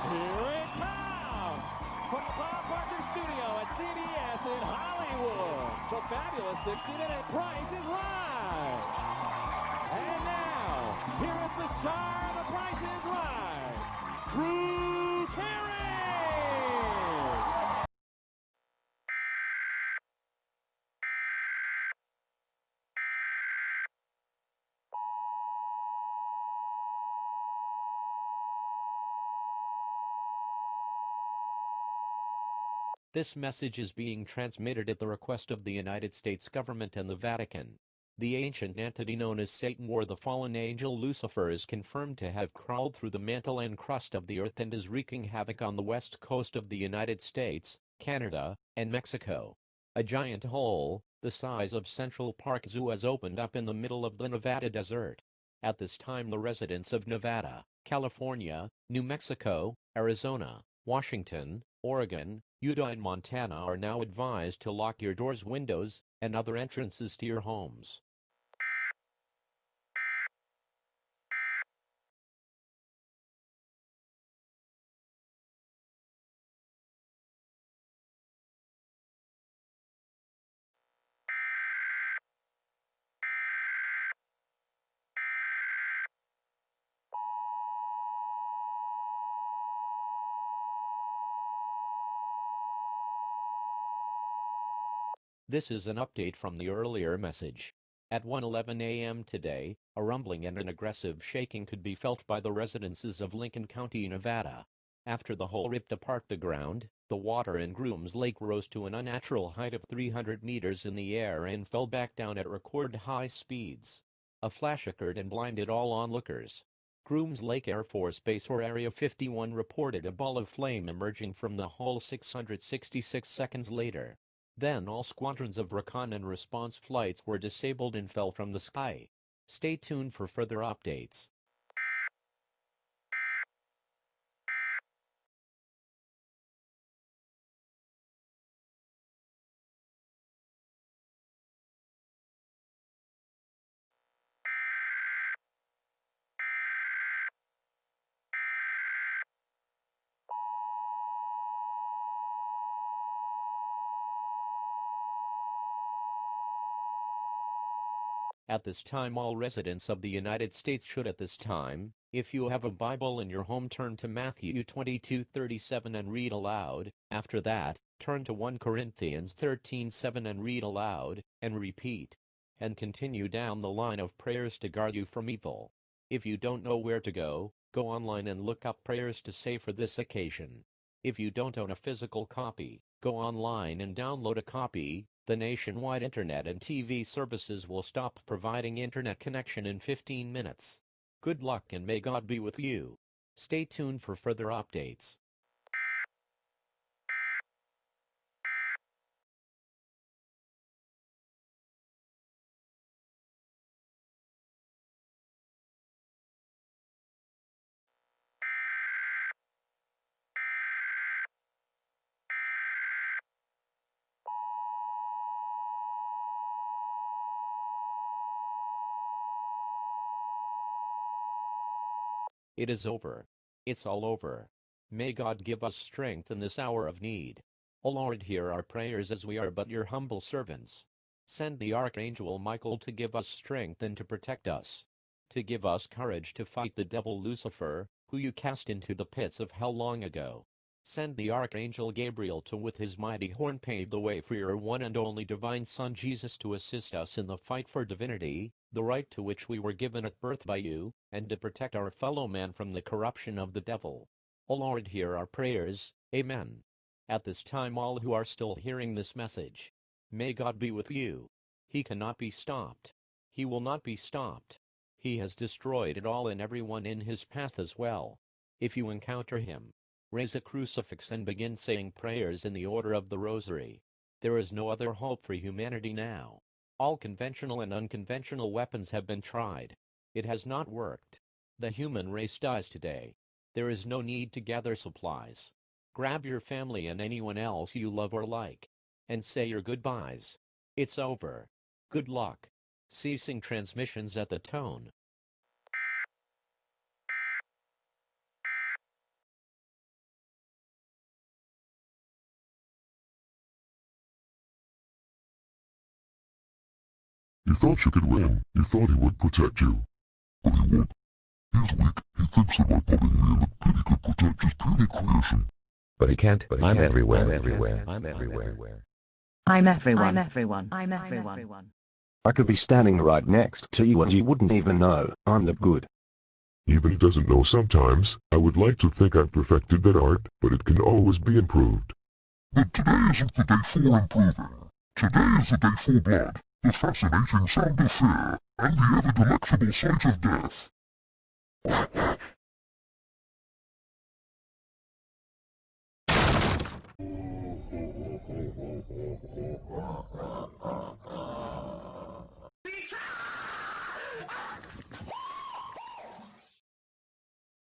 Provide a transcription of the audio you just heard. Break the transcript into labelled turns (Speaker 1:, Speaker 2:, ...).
Speaker 1: Here it comes! From the Bob Barker Studio at CBS in Hollywood, the fabulous 60-minute Price is Right! And now, here is the star of the Price is Right, Drew Carey!
Speaker 2: This message is being transmitted at the request of the United States government and the Vatican. The ancient entity known as Satan or the fallen angel Lucifer is confirmed to have crawled through the mantle and crust of the earth and is wreaking havoc on the west coast of the United States, Canada, and Mexico. A giant hole, the size of Central Park Zoo, has opened up in the middle of the Nevada desert. At this time, the residents of Nevada, California, New Mexico, Arizona, Washington, Oregon, Utah and Montana are now advised to lock your doors, windows, and other entrances to your homes. This is an update from the earlier message. At 1:11 a.m. today, a rumbling and an aggressive shaking could be felt by the residences of Lincoln County, Nevada. After the hole ripped apart the ground, the water in Grooms Lake rose to an unnatural height of 300 meters in the air and fell back down at record high speeds. A flash occurred and blinded all onlookers. Grooms Lake Air Force Base or Area 51 reported a ball of flame emerging from the hole 666 seconds later. Then all squadrons of recon and response flights were disabled and fell from the sky. Stay tuned for further updates. At this time, all residents of the United States should at this time, if you have a Bible in your home, turn to Matthew 22:37 and read aloud. After that, turn to 1 Corinthians 13:7 and read aloud, and repeat. And continue down the line of prayers to guard you from evil. If you don't know where to go online and look up prayers to say for this occasion. If you don't own a physical copy, go online and download a copy. The nationwide internet and TV services will stop providing internet connection in 15 minutes. Good luck and may God be with you. Stay tuned for further updates. It is over. It's all over. May God give us strength in this hour of need. O Lord, hear our prayers as we are but your humble servants. Send the Archangel Michael to give us strength and to protect us. To give us courage to fight the devil Lucifer, who you cast into the pits of hell long ago. Send the Archangel Gabriel to with his mighty horn pave the way for your one and only divine Son Jesus to assist us in the fight for divinity, the right to which we were given at birth by you, and to protect our fellow man from the corruption of the devil. O Lord, hear our prayers. Amen. At this time, all who are still hearing this message, may God be with you. He cannot be stopped. He will not be stopped. He has destroyed it all and everyone in his path as well. If you encounter him, raise a crucifix and begin saying prayers in the order of the rosary. There is no other hope for humanity now. All conventional and unconventional weapons have been tried. It has not worked. The human race dies today. There is no need to gather supplies. Grab your family and anyone else you love or like, and say your goodbyes. It's over. Good luck. Ceasing transmissions at the tone.
Speaker 3: You thought you could win. You thought he would protect you. But he won't. He's weak. He thinks that by putting me in the pit he could protect his puny creation.
Speaker 4: But he can't. I'm everywhere. I'm everywhere. I'm everywhere.
Speaker 5: I'm everyone. I'm everyone. I'm everyone.
Speaker 6: I could be standing right next to you and you wouldn't even know I'm that good.
Speaker 3: Even he doesn't know sometimes. I would like to think I've perfected that art, but it can always be improved.
Speaker 7: But today isn't the day for improving. Today is the day for blood, the fascinating sound of fear, and the ever-delectable sight of death.